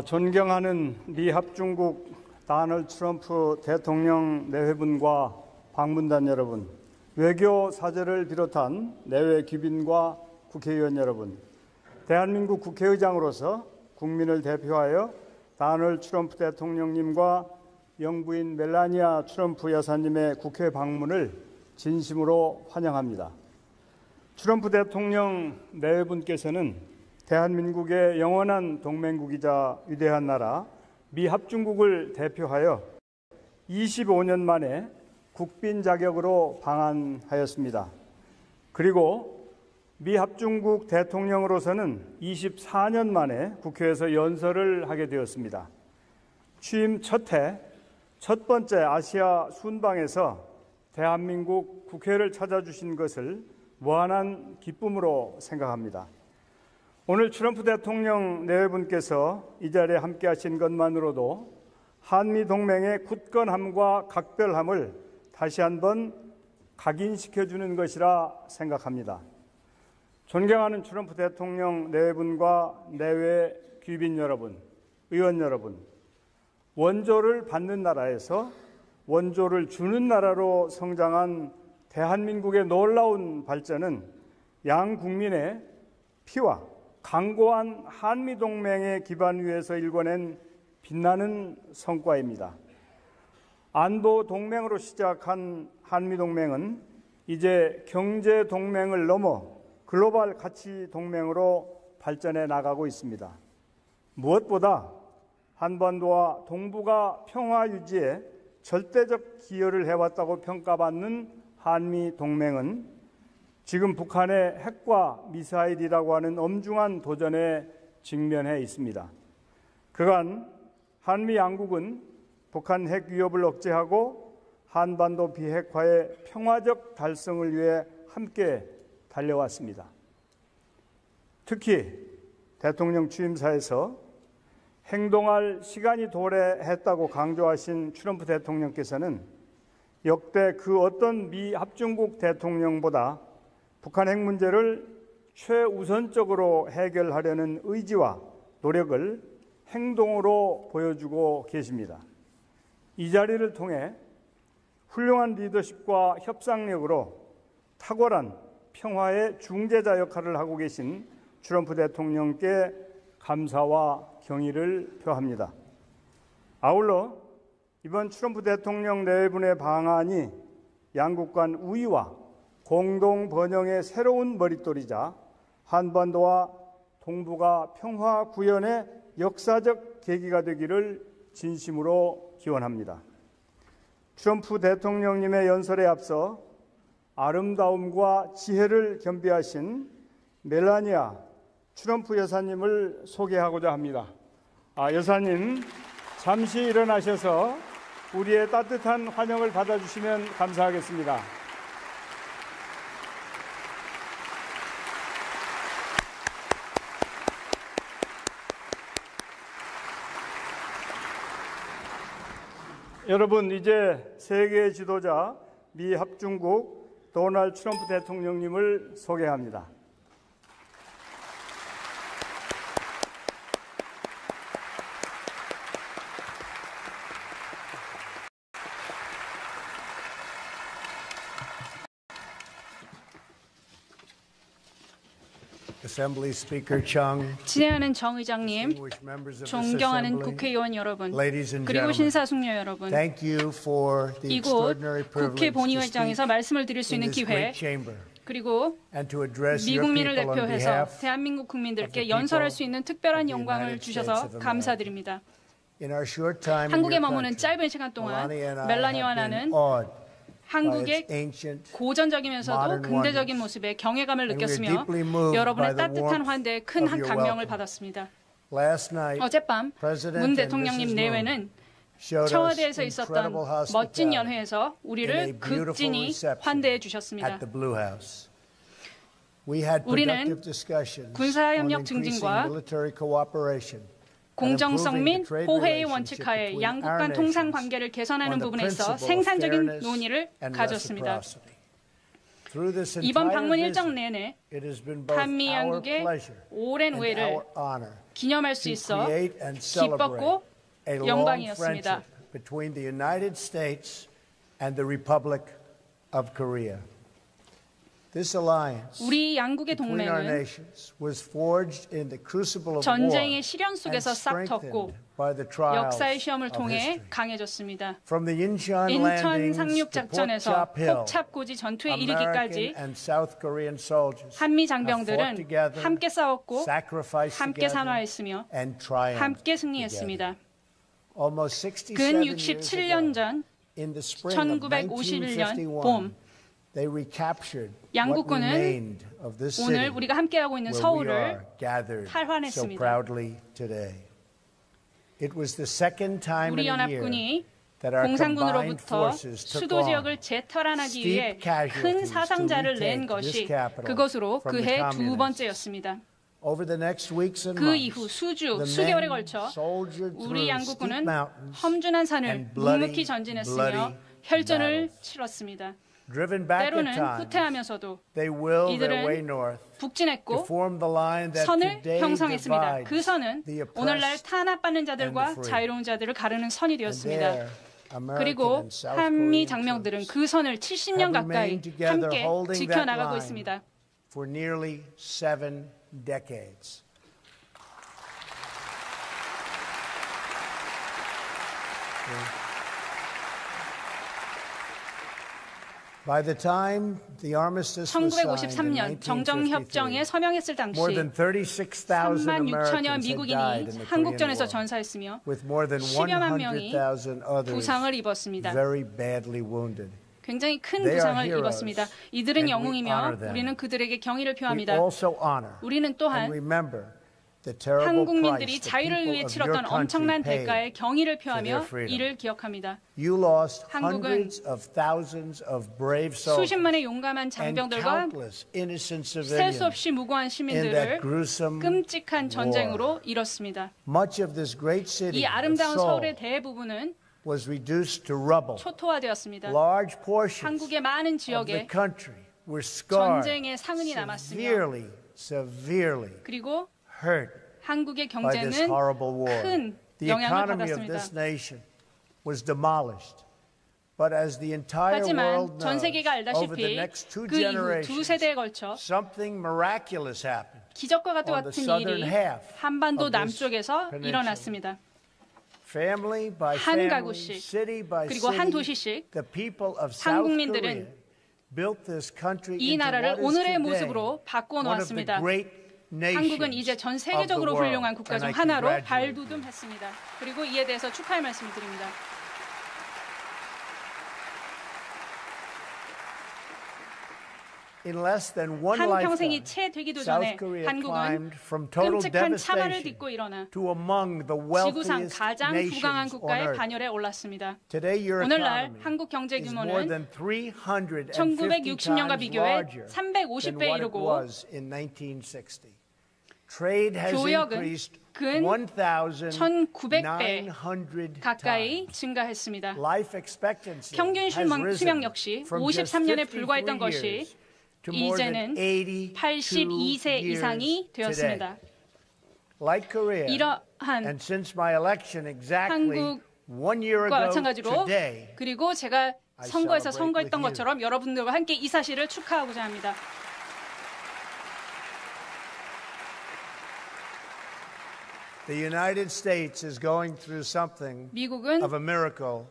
존경하는 미 합중국 도널드 트럼프 대통령 내외분과 방문단 여러분, 외교 사절을 비롯한 내외 귀빈과 국회의원 여러분, 대한민국 국회의장으로서 국민을 대표하여 도널드 트럼프 대통령님과 영부인 멜라니아 트럼프 여사님의 국회 방문을 진심으로 환영합니다. 트럼프 대통령 내외분께서는 대한민국의 영원한 동맹국이자 위대한 나라 미 합중국을 대표하여 25년 만에 국빈 자격으로 방한하였습니다. 그리고 미 합중국 대통령으로서는 24년 만에 국회에서 연설을 하게 되었습니다. 취임 첫 해 첫 번째 아시아 순방에서 대한민국 국회를 찾아주신 것을 무한한 기쁨으로 생각합니다. 오늘 트럼프 대통령 내외분께서 이 자리에 함께하신 것만으로도 한미동맹의 굳건함과 각별함을 다시 한번 각인시켜주는 것이라 생각합니다. 존경하는 트럼프 대통령 내외분과 내외 귀빈 여러분, 의원 여러분, 원조를 받는 나라에서 원조를 주는 나라로 성장한 대한민국의 놀라운 발전은 양 국민의 피와 강고한 한미동맹의 기반 위에서 일궈낸 빛나는 성과입니다. 안보 동맹으로 시작한 한미동맹은 이제 경제 동맹을 넘어 글로벌 가치 동맹으로 발전해 나가고 있습니다. 무엇보다 한반도와 동북아 평화 유지에 절대적 기여를 해왔다고 평가받는 한미동맹은 지금 북한의 핵과 미사일이라고 하는 엄중한 도전에 직면해 있습니다. 그간 한미 양국은 북한 핵 위협을 억제하고 한반도 비핵화의 평화적 달성을 위해 함께 달려왔습니다. 특히 대통령 취임사에서 행동할 시간이 도래했다고 강조하신 트럼프 대통령께서는 역대 그 어떤 미 합중국 대통령보다 북한 핵 문제를 최우선적으로 해결하려는 의지와 노력을 행동으로 보여주고 계십니다. 이 자리를 통해 훌륭한 리더십과 협상력으로 탁월한 평화의 중재자 역할을 하고 계신 트럼프 대통령께 감사와 경의를 표합니다. 아울러 이번 트럼프 대통령 내외분의 방안이 양국 간 우위와 공동 번영의 새로운 머릿돌이자 한반도와 동북아 평화 구현의 역사적 계기가 되기를 진심으로 기원합니다. 트럼프 대통령님의 연설에 앞서 아름다움과 지혜를 겸비하신 멜라니아 트럼프 여사님을 소개하고자 합니다. 여사님, 잠시 일어나셔서 우리의 따뜻한 환영을 받아주시면 감사하겠습니다. 여러분, 이제 세계의 지도자 미 합중국 도널드 트럼프 대통령님을 소개합니다. 진행하는 정 의장님, 존경하는 국회의원 여러분, 그리고 신사숙녀 여러분, 이곳 국회 본의회장에서 말씀을 드릴 수 있는 기회, 그리고 미국민을 대표해서 대한민국 국민들께 연설할 수 있는 특별한 영광을 주셔서 감사드립니다. 한국에 머무는 짧은 시간 동안 멜라니와 나는 한국의 고전적이면서도 근대적인 모습에 경외감을 느꼈으며 여러분의 따뜻한 환대에 큰 감명을 받았습니다. 어젯밤 문 대통령님 내외는 청와대에서 있었던 멋진 연회에서 우리를 극진히 환대해 주셨습니다. 우리는 군사협력 증진과 공정성 및 호혜의 원칙하에 양국 간 통상관계를 개선하는 부분에서 생산적인 논의를 가졌습니다. 이번 방문 일정 내내 한미 양국의 오랜 우애를 기념할 수 있어 기뻤고 영광이었습니다. Between the United States and the Republic of Korea. This alliance 우리 양국의 between our 동맹은 nations was forged in the crucible of war 전쟁의 시련 and 속에서 싹텄고 strengthened by the trials 역사의 시험을 of 통해 history. 강해졌습니다. From the Incheon 인천 landings 상륙 to 작전에서 Pokchap Hill, 폭찹고지 전투에 American 이르기까지 and South Korean soldiers 한미 have fought 장병들은 together, 함께 싸웠고 sacrificed 함께 together, 산화했으며 and triumphed 함께 together. 승리했습니다. Almost 67 근 years 67년 ago, 전 in the spring of 1951년 1951, 봄 they recaptured what 양국군은 remained of this 오늘 city 우리가 함께하고 있는 where we 서울을 are gathered so 탈환했습니다. proudly today. It was the second time 우리 in a year 연합군이 that our combined 공산군으로부터 forces took 수도 지역을 on 재탈환하기 steep 위해 큰 casualties 사상자를 to 낸 retake 것이 this capital 그것으로 from 그해 the 두 communists. 번째였습니다. Over the next weeks and 그 months, 이후 수주, the 수개월에 men 걸쳐 soldiered 우리 through 양국군은 steep mountains 험준한 산을 and bloody, 묵묵히 전진했으며 bloody 혈전을 battles. 치렀습니다. Driven back at 때로는 times, 후퇴하면서도 they will their 이들은 way north to 북진했고 form the line that 선을 today 형성했습니다. divides 그 선은 the 오늘날 oppressed 탄압받는 and the 자들과 free. 자유로운 자들을 가르는 선이 And 되었습니다. there, American 그리고 and South 한미 Korean 장병들은 troops 그 선을 70년 have 가까이 remained together 함께 holding that 지켜나가고 line 있습니다. for nearly 7 decades. By the time the armistice was signed in 1953년 정정협정에 1953, 서명했을 당시 more than 36,000 3만 6천여 Americans had died 미국인이 in the Korean 한국전에서 War, 전사했으며 with more than 10여만 명이 100,000 others 부상을 입었습니다. very badly wounded. 굉장히 큰 They are 부상을 heroes, 입었습니다. 이들은 and we honor 영웅이며 them. 우리는 그들에게 경의를 We 표합니다. also honor 우리는 and 또한 remember the terrible 한국민들이 price the 자유를 people 위해 of your 치렀던 엄청난 country 대가에 paid. 경의를 their 표하며 freedom. 이를 기억합니다. You lost 한국은 hundreds of thousands of brave soldiers 수십만의 용감한 and 장병들과 countless innocent 셀 수 civilians 없이 무고한 in that 시민들을 gruesome 끔찍한 war. 전쟁으로 잃었습니다. Much of this great city 이 of 아름다운 Seoul 서울의 대부분은 was reduced to rubble. 초토화되었습니다. Large portions 한국의 많은 of the 지역에 country were scarred, 전쟁의 상흔이 남았으며 severely 그리고 hurt 한국의 by this 경제는 horrible war. 큰 The 영향을 economy of 받았습니다. this nation was demolished. But as the entire 하지만 world 전 knows, 세계가 over the 알다시피 next two 그 이후 두 generations, 세대에 걸쳐 something miraculous happened. 기적과 on the 같은 southern 일이 half 한반도 of this 남쪽에서 peninsula. 일어났습니다. Family by 한 family, 가구씩, city by 그리고 한 city, 도시씩 the people of South 한국민들은 Korea built this country 이 into 나라를 what is 오늘의 today 모습으로 바꾸어 one of the 놓았습니다. great 한국은 이제 전 nations 세계적으로 of the 훌륭한 world. 국가 And 중 I 하나로 congratulate you. 발돋움했습니다. 그리고 이에 대해서 축하의 말씀을 드립니다. In less than one 한 lifetime, 평생이 채 되기도 전에 South Korea 한국은 climbed from total 끔찍한 차마를 devastation 딛고 일어나 to among the 지구상 wealthiest 가장 부강한 nations on 국가의 earth. 반열에 올랐습니다. Today, your 오늘날 economy 한국 경제 is more 규모는 than 350 1960년과 times 비교해 larger 350배 than what it 이르고 was in 1960. Trade has 교역은 increased 근 1900배 1,900 가까이 times. 증가했습니다. Life expectancy 평균 has risen 수명 역시 from just 53년에 53 불과했던 것이 years to more than 이제는 82 82세 years 이상이 되었습니다. today. Like Korea, 이러한 and since my election exactly 한국과 1 year ago 마찬가지로 today, 그리고 제가 I 선거에서 celebrate 선거했던 with you. 것처럼 여러분들과 함께 이 사실을 축하하고자 합니다. The United States is going through something 미국은 of a miracle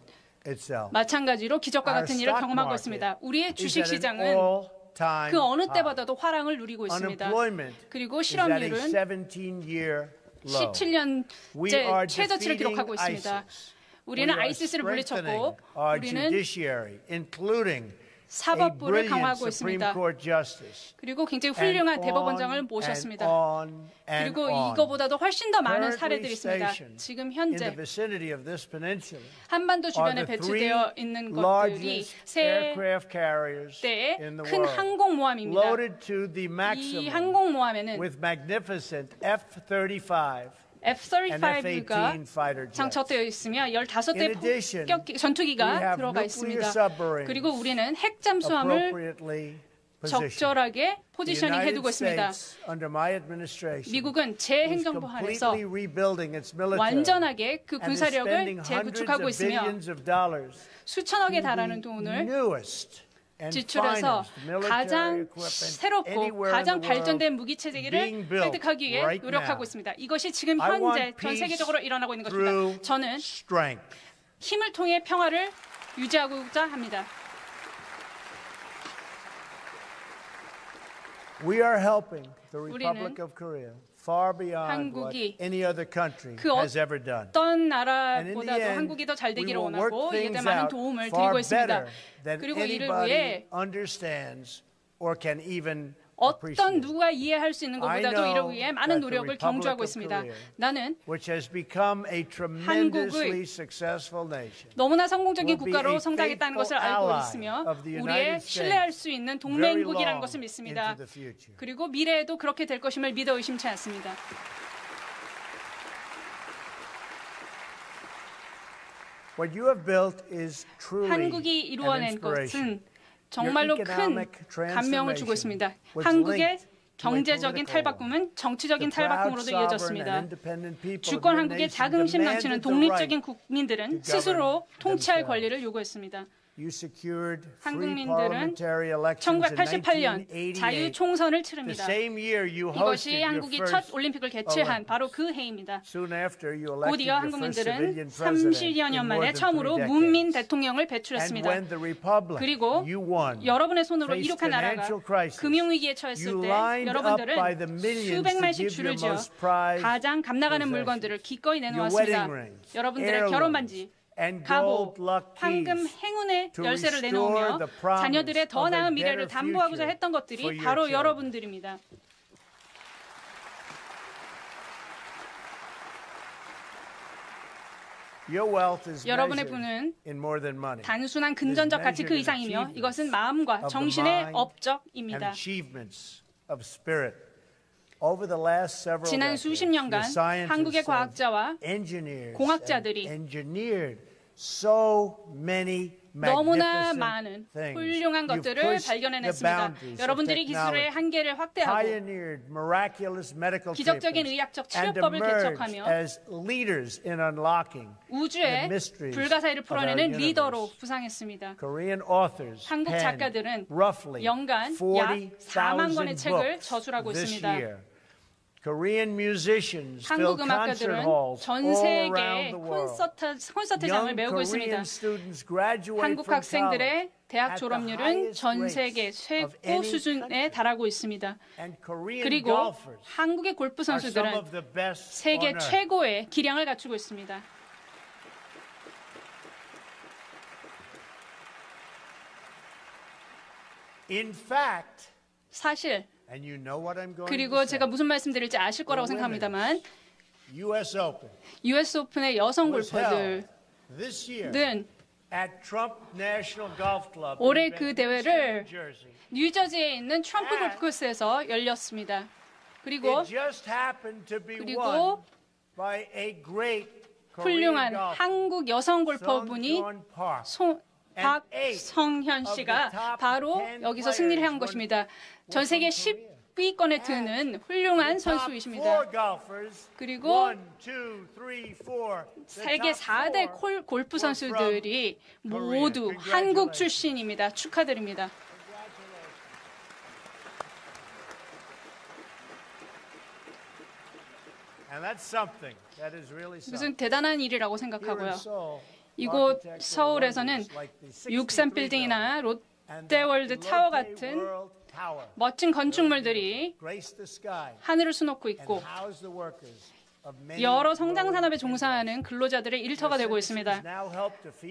itself. 마찬가지로 기적과 Our 같은 일을 stock 경험하고 market 있습니다. 우리의 is 주식 at an 시장은 all-time 그 어느 high. 때보다도 화랑을 누리고 있습니다. Unemployment 그리고 is at a 실업률은 17-year low. 17년째 We are 최저치를 defeating 기록하고 있습니다. ISIS. 우리는 We are 아이시스를 strengthening 물리쳤고 our 우리는 judiciary, including a 사법부를 brilliant 강화하고 Supreme 있습니다. Court justice. 그리고 굉장히 And 훌륭한 on 대법원장을 and 모셨습니다. on and 그리고 on. 이거보다도 훨씬 더 많은 Currently 사례들이 있습니다. stationed 지금 in 현재 the vicinity of this peninsula 한반도 주변에 are the 배치되어 three 있는 것들이 largest 세 aircraft carriers 대의 in the 큰 world, 항공모함입니다. loaded to the 이 maximum 항공모함에는 with magnificent F-35 and F-35가 F-18 fighter jets. 장착되어 있으며 In 15대 addition, we 전투기가 have 들어가 nuclear 있습니다. submarines 그리고 우리는 핵잠수함을 appropriately 적절하게 포지셔닝 해두고 있습니다. 미국은 제 행정부 하에서 완전하게 그 군사력을 재구축하고 있으며 수천억에 달하는 돈을 지출해서 가장 새롭고 가장 발전된 무기체계를 획득하기 위해 노력하고 있습니다. 이것이 지금 현재 전 세계적으로 일어나고 있는 것입니다. 저는 힘을 통해 평화를 유지하고자 합니다. We are helping the Republic of Korea far beyond what any other country has ever done. 어떤 나라보다도 한국이 더 잘 되기를 원하고 이에 대한 많은 도움을 드리고 있습니다. 그리고 이를 위해 어떤 누가 이해할 수 있는 것보다도 이를 위해 많은 노력을 경주하고 있습니다. 나는 한국의 너무나 성공적인 국가로 성장했다는 것을 알고 있으며 우리의 신뢰할 수 있는 동맹국이라는 것을 믿습니다. 그리고 미래에도 그렇게 될 것임을 믿어 의심치 않습니다. 한국이 이루어낸 것은 정말로 큰 감명을 주고 있습니다. 한국의 경제적인 탈바꿈은 정치적인 탈바꿈으로도 이어졌습니다. 주권 한국의 자긍심 넘치는 독립적인 국민들은 스스로 통치할 권리를 요구했습니다. 한국민들은 1988년 자유총선을 치릅니다. 이것이 한국이 첫 올림픽을 개최한 바로 그 해입니다. 곧이어 한국민들은 30여 년 만에 처음으로 문민 대통령을 배출했습니다. 그리고 여러분의 손으로 이룩한 나라가 금융위기에 처했을 때 여러분들은 수백만씩 줄을 지어 가장 값나가는 물건들을 기꺼이 내놓았습니다. 여러분들의 결혼반지, 가보, 황금, 행운의 열쇠를 내놓으며 자녀들의 더 나은 미래를 담보하고자 했던 것들이 바로 여러분들입니다. 여러분의 부는 단순한 금전적 가치 그 이상이며 이것은 마음과 정신의 업적입니다. 지난 수십 년간 한국의 과학자와 공학자들이 너무나 많은 훌륭한 것들을 발견해냈습니다. 여러분들이 기술의 한계를 확대하고 기적적인 의학적 치료법을 개척하며 우주의 불가사의를 풀어내는 리더로 부상했습니다. 한국 작가들은 연간 약 4만 권의 책을 저술하고 있습니다. 한국 음악가들은 전 세계 콘서트장을 메우고 있습니다. 한국 학생들의 대학 졸업률은 전 세계 최고 수준에 달하고 있습니다. 그리고 한국의 골프 선수들은 세계 최고의 기량을 갖추고 있습니다. 사실 그리고 제가 무슨 말씀드릴지 아실 거라고 생각합니다만 US 오픈의 여성 골퍼들은 올해 그 대회를 뉴저지에 있는 트럼프 골프 코스에서 열렸습니다. 그리고 훌륭한 한국 여성 골퍼분이 박성현 씨가 바로 여기서 승리를 한 것입니다. 전 세계 10위권에 드는 훌륭한 선수이십니다. 그리고 세계 4대 골프 선수들이 모두 한국 출신입니다. 축하드립니다. 무슨 대단한 일이라고 생각하고요. 이곳 서울에서는 63빌딩이나 롯데월드 타워 같은 멋진 건축물들이 하늘을 수놓고 있고 여러 성장 산업에 종사하는 근로자들의 일터가 되고 있습니다.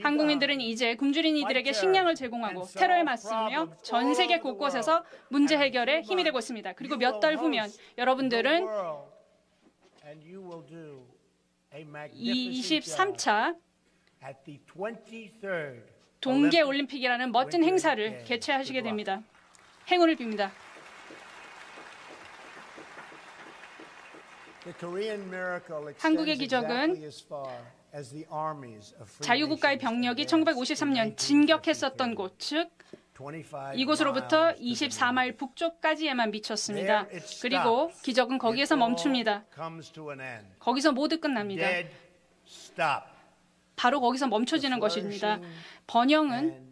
한국민들은 이제 굶주린 이들에게 식량을 제공하고 테러에 맞서며 전 세계 곳곳에서 문제 해결에 힘이 되고 있습니다. 그리고 몇 달 후면 여러분들은 23차 동계올림픽이라는 멋진 행사를 개최하시게 됩니다. 행운을 빕니다. 한국의 기적은 자유국가의 병력이 1953년 진격했었던 곳, 즉 이곳으로부터 24마일 북쪽까지에만 미쳤습니다. 그리고 기적은 거기에서 멈춥니다. 거기서 모두 끝납니다. 바로 거기서 멈춰지는 것입니다. 번영은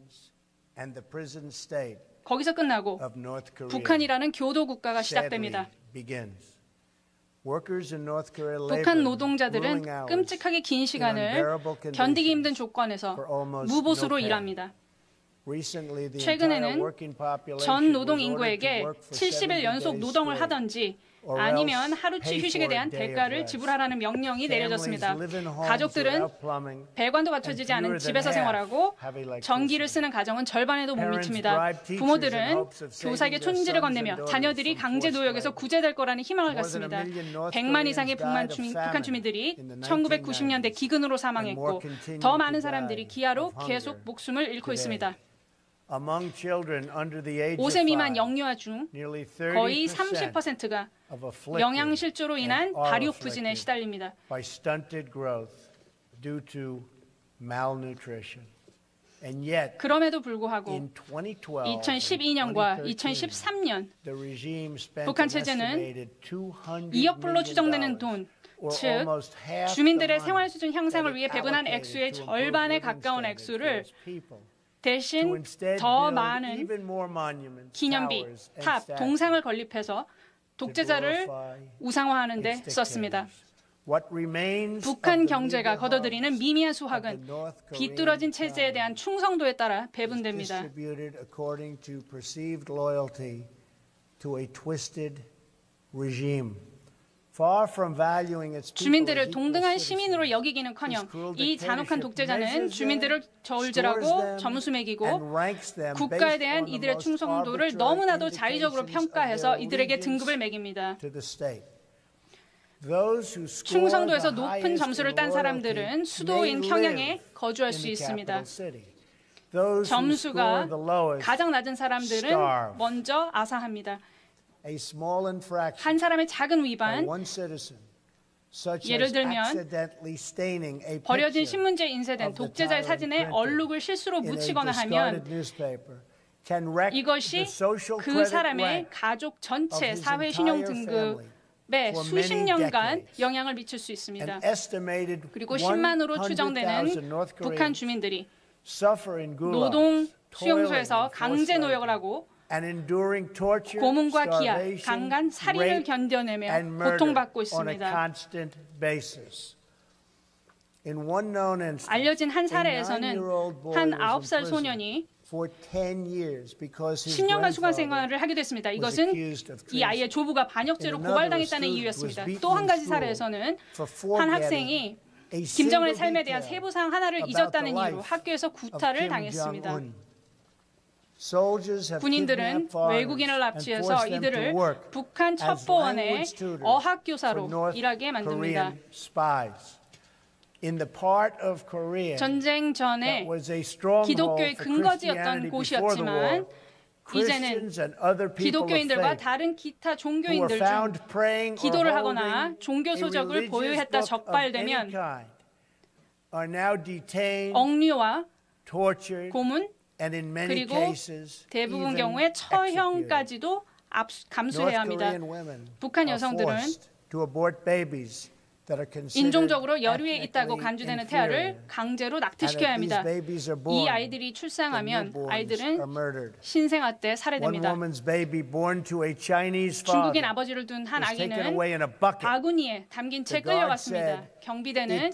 거기서 끝나고 북한이라는 교도 국가가 시작됩니다. 북한 노동자들은 끔찍하게 긴 시간을 견디기 힘든 조건에서 무보수로 일합니다. 최근에는 전 노동 인구에게 70일 연속 노동을 하든지 아니면 하루치 휴식에 대한 대가를 지불하라는 명령이 내려졌습니다. 가족들은 배관도 갖춰지지 않은 집에서 생활하고 전기를 쓰는 가정은 절반에도 못 미칩니다. 부모들은 교사에게 촌지를 건네며 자녀들이 강제 노역에서 구제될 거라는 희망을 갖습니다. 100만 이상의 북한 주민들이 1990년대 기근으로 사망했고 더 많은 사람들이 기아로 계속 목숨을 잃고 있습니다. 5세 미만 영유아 중 거의 30%가 영양실조로 인한 발육부진에 시달립니다. 그럼에도 불구하고 2012년과 2013년 북한 체제는 2억 불로 추정되는 돈, 즉 주민들의 생활 수준 향상을 위해 배분한 액수의 절반에 가까운 액수를 대신 더 많은 기념비, 탑, 동상을 건립해서 독재자를 우상화하는 데 썼습니다. 북한 경제가 거둬들이는 미미한 수확은 비뚤어진 체제에 대한 충성도에 따라 배분됩니다. 주민들을 동등한 시민으로 여기기는커녕 이 잔혹한 독재자는 주민들을 저울질하고 점수 매기고 국가에 대한 이들의 충성도를 너무나도 자의적으로 평가해서 이들에게 등급을 매깁니다. 충성도에서 높은 점수를 딴 사람들은 수도인 평양에 거주할 수 있습니다. 점수가 가장 낮은 사람들은 먼저 아사합니다. 한 사람의 작은 위반, 예를 들면 버려진 신문지에 인쇄된 독재자의 사진에 얼룩을 실수로 묻히거나 하면 이것이 그 사람의 가족 전체 사회 신용 등급에 수십 년간 영향을 미칠 수 있습니다. 그리고 10만으로 추정되는 북한 주민들이 노동 수용소에서 강제 노역을 하고 고문과 기아, 강간, 살인을 견뎌내며 고통받고 있습니다. 알려진 한 사례에서는 한 9살 소년이 10년간 수감 생활을 하게 됐습니다. 이것은 이 아이의 조부가 반역죄로 고발당했다는 이유였습니다. 또 한 가지 사례에서는 한 학생이 김정은의 삶에 대한 세부사항 하나를 잊었다는 이유로 학교에서 구타를 당했습니다. 군인들은 외국인을 납치해서 이들을 북한 첩보원의 어학교사로 일하게 만듭니다. 전쟁 전에 기독교의 근거지였던 곳이었지만 이제는 기독교인들과 다른 기타 종교인들 중 기도를 하거나 종교 소적을 보유했다 적발되면 억류와 고문, 그리고 대부분 경우에 처형까지도 감수해야 합니다. 북한 여성들은 인종적으로 여류에 있다고 간주되는 태아를 강제로 낙태시켜야 합니다. 이 아이들이 출생하면 아이들은 신생아 때 살해됩니다. 중국인 아버지를 둔 한 아기는 바구니에 담긴 채 끌려갔습니다. 경비대는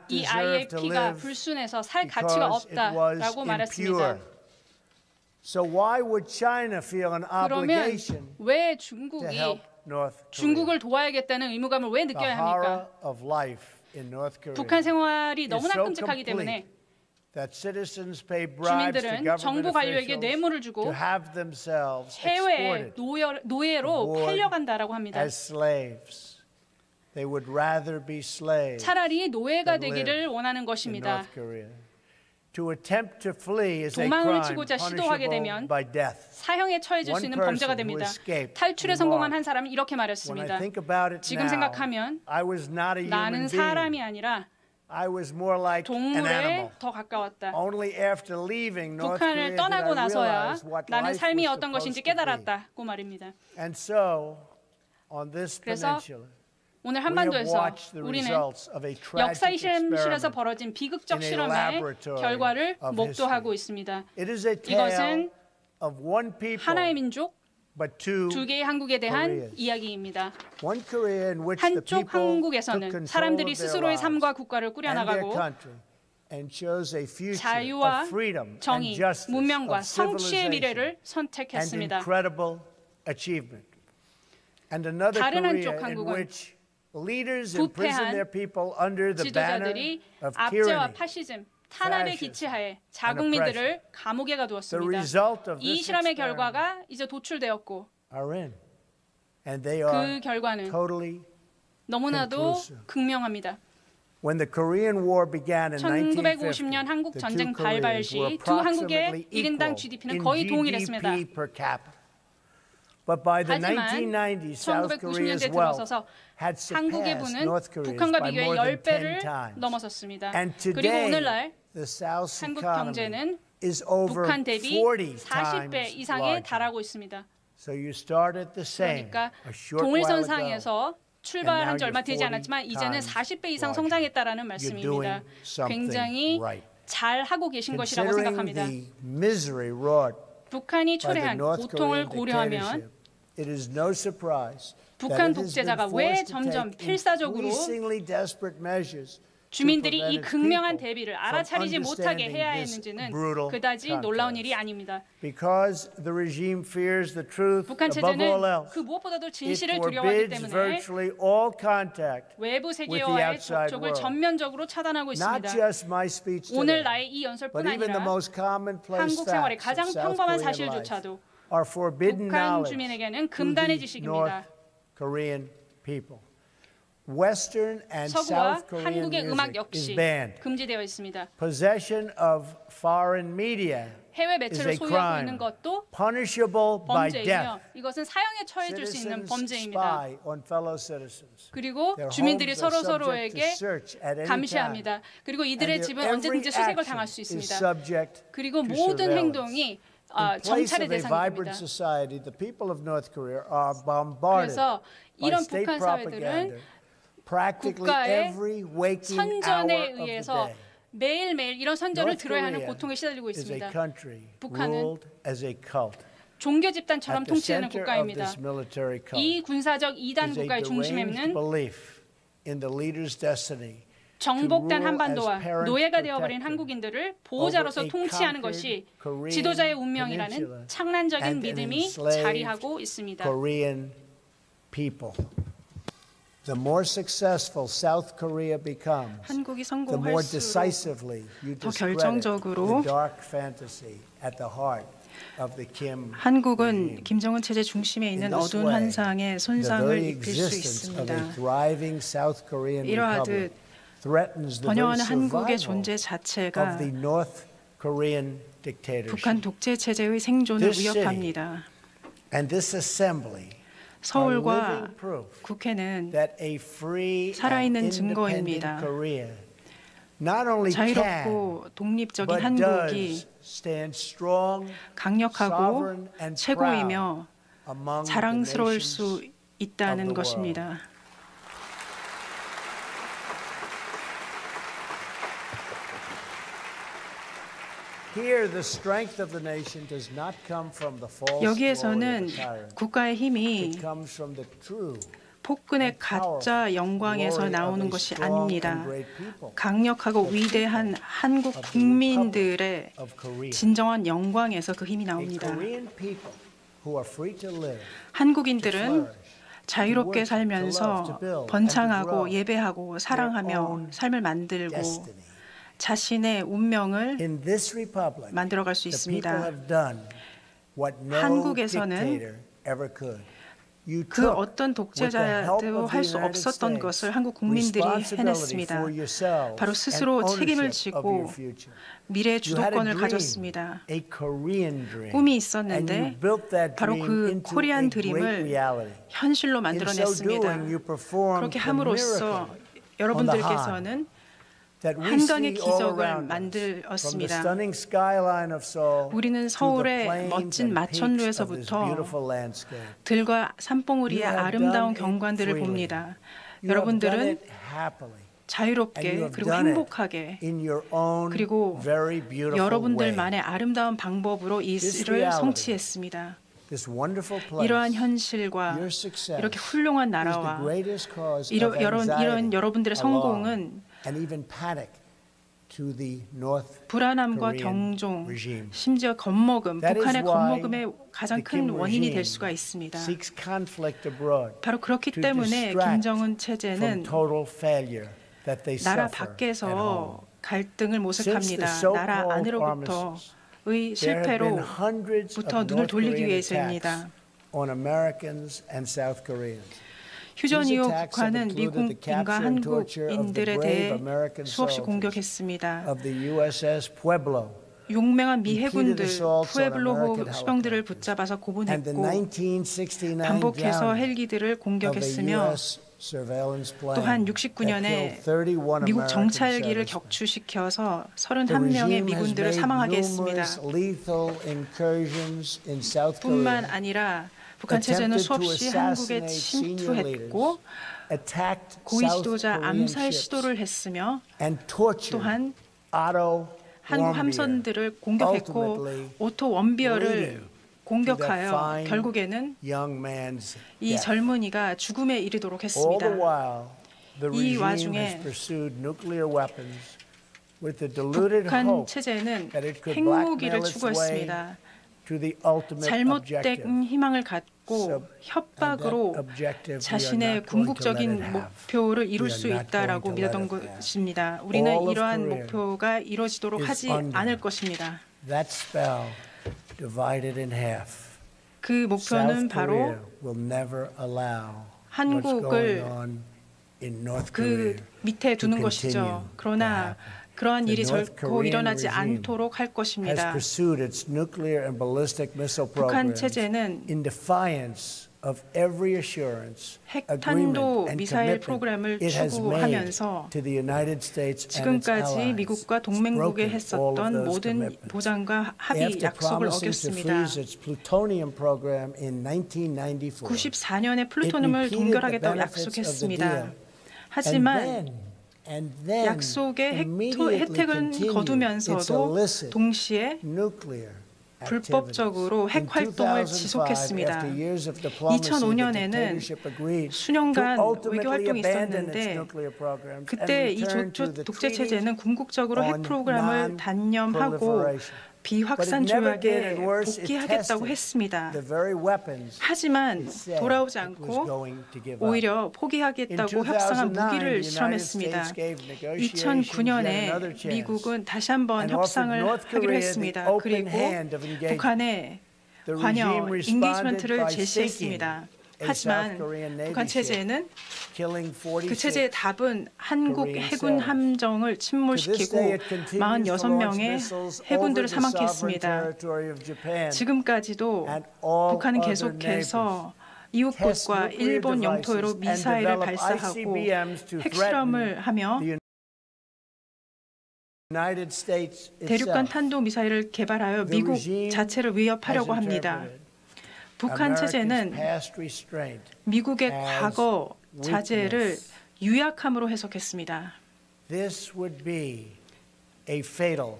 이 아이의 피가 불순해서 살 가치가 없다라고 말했습니다. 그러면 왜 중국을 도와야겠다는 의무감을 왜 느껴야 합니까? 북한 생활이 너무나 끔찍하기 때문에 주민들은 정부 관료에게 뇌물을 주고 해외에 노예로 팔려간다라고 합니다. 차라리 노예가 되기를 원하는 것입니다. 도망을 치고자 시도하게 되면 사형에 처해질 수 있는 범죄가 됩니다. 탈출에 성공한 한 사람은 이렇게 말했습니다. 지금 생각하면 나는 사람이 아니라 I was more like an 동물에 animal. 더 가까웠다. Only after leaving North 북한을 Korea did I 떠나고 나서야 realize what 나는 life 삶이 was 어떤 것인지 supposed to be. 깨달았다고 말입니다. And so, on this 그래서 peninsula, 오늘 we have 한반도에서 watched the 우리는 results of a 역사의 tragic 실험실에서 experiment. 벌어진 비극적 in a 실험의 laboratory 결과를 of 목도하고 history. 있습니다. It is a tale 이것은 of one people, 하나의 민족, but two 두 개의 한국에 대한 Koreas. 이야기입니다. One Korea in which the 한쪽 people took 한국에서는 control 사람들이 of their 스스로의 lives 삶과 국가를 and their 꾸려나가고 country and chose a future 자유와 of freedom and 정의, justice, 문명과 of 성취의 미래를 civilization and 선택했습니다. incredible achievement. And another 다른 Korea 한쪽 in 한국은 which leaders imprison their people under the banner 지도자들이 of 압제와 tyranny. 파시즘, 탄압의 기치하에 자국민들을 감옥에 The 가두었습니다. result of 이 this 실험의 experiment 결과가 이제 도출되었고 are in, and they 그 are 결과는 totally 너무나도 conclusive. 극명합니다. When the Korean War began in 1950년 1950, 한국 the 전쟁 two 발발 Koreas were 시 두 한국의 approximately 1인당 equal GDP는 in 거의 동일했습니다. GDP per capita. But by the 하지만 1990s, South Korea's 1990년대 wealth 들어서서 had 한국의 surpassed 부는 North Korea's 북한과 by 비교해 more than 10배를 10 times. 넘어섰습니다. And 그리고 today, 오늘날 the South's 한국 economy 경제는 is over 북한 대비 40 40배 times 이상에 larger. 달하고 있습니다. So you started the same 그러니까 a short while ago. 동일선상에서 출발한 지 And now 얼마 되지 you're 않았지만 40 이제는 times 40배 이상 larger. 성장했다라는 You're 말씀입니다. doing something 굉장히 right. 잘 하고 계신 것이라고 Considering 생각합니다. the misery wrought 북한이 by the 초래한 North 고통을 Korean 고려하면 dictatorship, it is no surprise 북한 that it has 독재자가 been 왜 forced to 점점 take 필사적으로 increasingly desperate measures 주민들이 to 이 prevent its 극명한 people 대비를 from 알아차리지 못하게 understanding 해야 this 했는지는 brutal 그다지 놀라운 일이 contest. 아닙니다. Because the regime fears the truth 북한 above all 체제는 else, 그 무엇보다도 it 진실을 두려워하기 forbids 때문에 virtually all contact 외부 with the 세계와의 outside 접촉을 world. 전면적으로 차단하고 Not 있습니다. just my speech 오늘 today, 나의 이 연설뿐 but even the 아니라 most commonplace 한국 생활의 facts 가장 of South 평범한 Korean life 사실조차도 are forbidden 북한 knowledge 주민에게는 to 금단의 the 지식입니다. North Korean people. Western and 서구와 South Korean 한국의 음악 music is 역시 banned. 금지되어 있습니다. Possession of foreign media 해외 is 매체를 a 소유하고 있는 crime, 것도 punishable by 범죄이며 death. 이것은 사형에 처해질 수 있는 Citizens 범죄입니다. spy on fellow citizens. 그리고 Their 주민들이 homes are subject to 서로서로에게 search at any time. 감시합니다. 그리고 And 이들의 their 집은 every 언제든지 수색을 action 당할 수 is 있습니다. subject 그리고 to 모든 surveillance. 행동이 In place 정찰의 of a vibrant 대상입니다. society, the people of North Korea are bombarded 그래서 by 이런 state 북한 사회들은 propaganda practically 국가의 every waking 선전에 hour of the 의해서 day. 매일매일 이런 선전을 North 들어야 하는 Korea 고통에 시달리고 is a 있습니다. country 북한은 ruled as a cult. 종교 집단처럼 At the 통치되는 center of 국가입니다. this military cult 이 군사적 이단 is a 국가의 중심에는 deranged belief in the leader's destiny 정복된 to rule 한반도와 as parent 노예가 되어버린 protector 한국인들을 보호자로서 over a 통치하는 conquered 것이 Korean 지도자의 peninsula 운명이라는 창란적인 and an 믿음이 enslaved 자리하고 있습니다. Korean people. The more successful South Korea becomes, 한국이 the more 성공할수록 decisively you 더 discredit 결정적으로 the dark fantasy at the heart of the Kim 한국은 regime. 김정은 체제 중심에 In 있는 this 어두운 way, 환상에 the 손상을 very 입힐 수 existence of a 있습니다. thriving South Korean 이러하듯 republic threatens the very 번영하는 한국의 survival 존재 자체가 of the North Korean dictatorship. 북한 독재 체제의 생존을 This city 위협합니다. And this assembly are 서울과 living proof 국회는 that a free and 살아있는 independent 증거입니다. Korea not only can 자유롭고 독립적인 but 한국이 does stand strong, 강력하고 sovereign and 최고이며 proud among the 자랑스러울 nations 수 of 있다는 the 것입니다. Here, the strength of the nation does not come from the false glory 여기에서는 of the tyrant. 국가의 힘이 It comes from the true 폭군의 가짜 영광에서 나오는 것이 아닙니다. 강력하고 위대한 한국 국민들의 of Korea. 진정한 영광에서 그 힘이 A 나옵니다. Korean people who are free to live, 한국인들은 자유롭게 살면서 번창하고 예배하고 사랑하며 삶을 만들고 destiny. 자신의 운명을 In this republic, 만들어갈 수 the people 있습니다. have done what no 한국에서는 dictator ever could. You 그 took, 어떤 with the help 독재자도 of 할 the 수 United 없었던 States, 것을 한국 국민들이 responsibility 해냈습니다. for yourselves 바로 스스로 and 책임을 ownership of 지고 your future. 미래의 You had a 주도권을 dream, 가졌습니다. a Korean dream, 꿈이 and 있었는데 you built that 바로 dream 그 into 코리안 a great 드림을 reality. 현실로 In so 만들어냈습니다. doing, you performed 그렇게 the 함으로써 miracle 여러분들께서는 한강의 기적을 만들었습니다. 우리는 서울의 멋진 마천루에서부터 들과 산봉우리의 아름다운 경관들을 봅니다. 여러분들은 자유롭게 그리고 행복하게 그리고 여러분들만의 아름다운 방법으로 이 일을 성취했습니다. 이러한 현실과 이렇게 훌륭한 나라와 이런 여러분들의 성공은 불안함과 경종, 심지어 겁먹음, 북한의 겁먹음의 가장 큰 원인이 될 수가 있습니다. 바로 그렇기 때문에 김정은 체제는 나라 밖에서 갈등을 모색합니다. 나라 안으로부터의 실패로부터 눈을 돌리기 위해서입니다. 휴전 이후 북한은 미국인과 한국인들에 대해 수없이 공격했습니다. 용맹한 미 해군들 푸에블로호 수병들을 붙잡아서 고문했고 반복해서 헬기들을 공격했으며 또한 69년에 미국 정찰기를 격추시켜서 31명의 미군들을 사망하게 했습니다. 뿐만 아니라 북한 체제는 수없이 한국에 침투했고 고위 지도자 암살 시도를 했으며 또한 한국 함선들을 공격했고 오토 원비어를 공격하여 결국에는 이 젊은이가 죽음에 이르도록 했습니다. 이 와중에 북한 체제는 핵무기를 추구했습니다. 잘못된 희망을 갖고 협박으로 자신의 궁극적인 목표를 이룰 수 있다라고 믿었던 것입니다. 우리는 이러한 목표가 이루어지도록 하지 않을 것입니다. 그 목표는 바로 한국을 그 밑에 두는 것이죠. 그러나 그러한 일이 결코 일어나지 않도록 할 것입니다. 북한 체제는 핵탄도 미사일 프로그램을 추구하면서 지금까지 미국과 동맹국에 했었던 모든 보장과 합의, 약속을 어겼습니다. 94년에 플루토늄을 동결하겠다고 약속했습니다. 하지만 약속의 혜택은 거두면서도 동시에 불법적으로 핵 활동을 지속했습니다. 2005년에는 수년간 외교 활동이 있었는데 그때 이 독재 체제는 궁극적으로 핵 프로그램을 단념하고 비확산 조약에 복귀하겠다고 했습니다. 하지만 돌아오지 않고 오히려 포기하겠다고 협상한 무기를 실험했습니다. 2009년에 미국은 다시 한번 협상을 하기로 했습니다. 그리고 북한에 관여, 인게이지먼트를 제시했습니다. 하지만 북한 체제는 그 체제의 답은 한국 해군 함정을 침몰시키고 46명의 해군들을 사망케 했습니다. 지금까지도 북한은 계속해서 이웃국과 일본 영토로 미사일을 발사하고 핵실험을 하며 대륙간 탄도미사일을 개발하여 미국 자체를 위협하려고 합니다. 북한 체제는 미국의 과거 자제를 유약함으로 해석했습니다.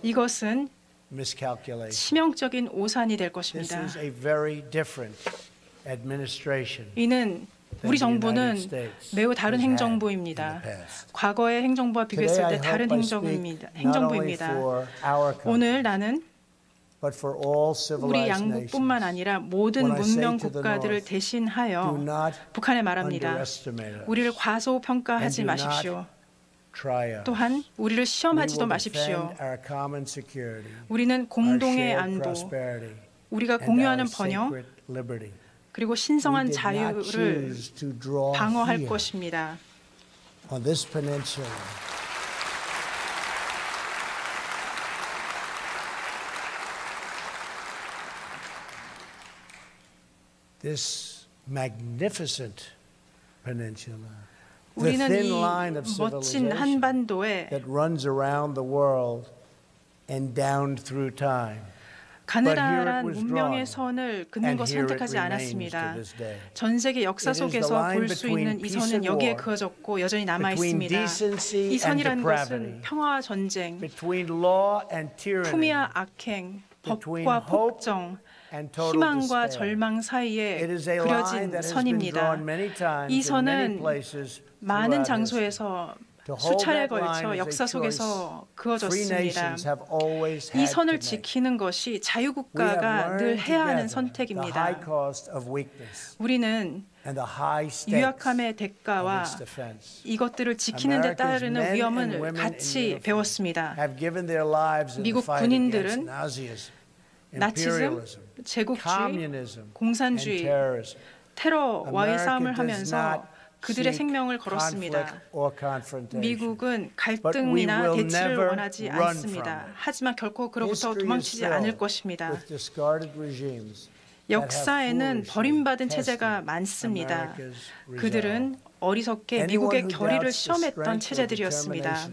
이것은 치명적인 오산이 될 것입니다. 이는 우리 정부는 매우 다른 행정부입니다. 과거의 행정부와 비교했을 때 다른 행정부입니다. 오늘 나는 우리 양국뿐만 아니라 모든 문명 국가들을 대신하여 북한에 말합니다. 우리를 과소평가하지 마십시오. 또한 우리를 시험하지도 마십시오. 우리는 공동의 안보, 우리가 공유하는 번영, 그리고 신성한 자유를 방어할 것입니다. This magnificent peninsula 우리는 이 멋진 한반도에 가느다란 문명의 선을 긋는 것을 선택하지 않았습니다. 전 세계 역사 속에서 볼 수 있는 이 선은 여기에 그어졌고 여전히 남아 있습니다. 이 선이라는 것은 평화와 전쟁, 품위와 악행, 법과 폭정, 희망과 절망 사이에 그려진 선입니다. 이 선은 많은 장소에서 수차례에 걸쳐 역사 속에서 그어졌습니다. 이 선을 지키는 것이 자유국가가 늘 해야 하는 선택입니다. 우리는 유약함의 대가와 이것들을 지키는 데 따르는 위험을 같이 배웠습니다. 미국 군인들은 나치즘, 제국주의, 공산주의, 테러와의 싸움을 하면서 그들의 생명을 걸었습니다. 미국은 갈등이나 대치를 원하지 않습니다. 하지만 결코 그로부터 도망치지 않을 것입니다. 역사에는 버림받은 체제가 많습니다. 그들은 어리석게 미국의 결의를 시험했던 체제들이었습니다.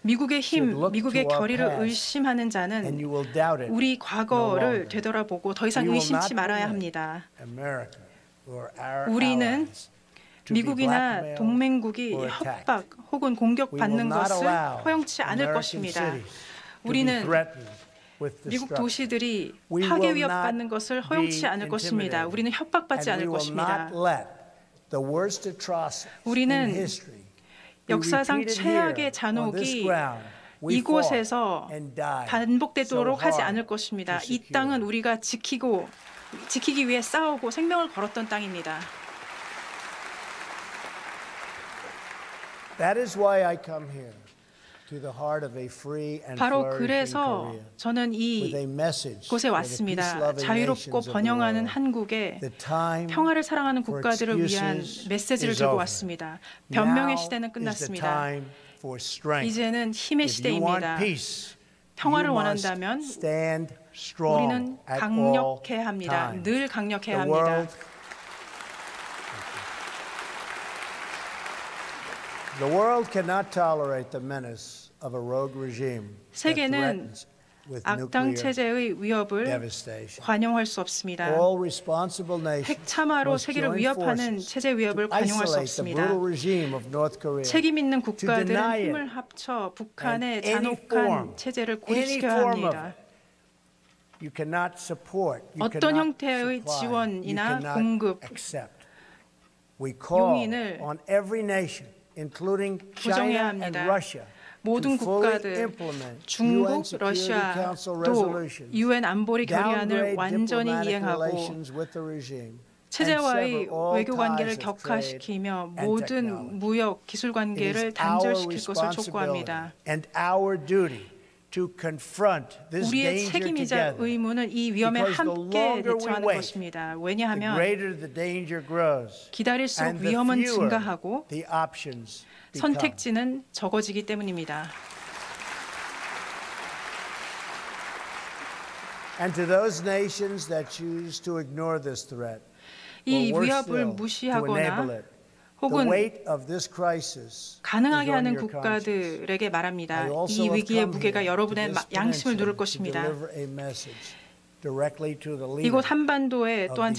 미국의 힘, 미국의 결의를 의심하는 자는 우리 과거를 되돌아보고 더 이상 의심치 말아야 합니다. 우리는 미국이나 동맹국이 협박 혹은 공격받는 것을 허용치 않을 것입니다. 우리는 미국 도시들이 파괴 위협받는 것을 허용치 않을 것입니다. 우리는 협박받지 않을 것입니다. 우리는 역사상 최악의 잔혹이 이곳에서 반복되도록 하지 않을 것입니다. 이 땅은 우리가 지키기 위해 싸우고 생명을 걸었던 땅입니다. 바로 그래서 저는 이곳에 왔습니다. 자유롭고 번영하는 한국에 평화를 사랑하는 국가들을 위한 메시지를 들고 왔습니다. 변명의 시대는 끝났습니다. 이제는 힘의 시대입니다. 평화를 원한다면 우리는 강력해야 합니다. 늘 강력해야 합니다. 세계는 악당 체제의 위협을 관용할 수 없습니다. 핵참화로 세계를 위협하는 체제 위협을 관용할 수 없습니다. 책임 있는 국가들은 힘을 합쳐 북한의 잔혹한 체제를 고립시켜야 합니다. 어떤 형태의 지원이나 공급, 용인을 부정해야 합니다. 모든 국가들, 중국, 러시아도 UN 안보리 결의안을 완전히 이행하고 체제와의 외교 관계를 격화시키며 모든 무역, 기술 관계를 단절시킬 것을 촉구합니다. 우리의 책임이자 의무는 이 위험에 함께 대처하는 것입니다. 왜냐하면 기다릴수록 위험은 증가하고 선택지는 적어지기 때문입니다. 이 위협을 무시하거나 혹은 가능하게 하는 국가들에게 말합니다. 이 위기의 무게가 여러분의 양심을 누를 것입니다. 이곳 한반도에 또한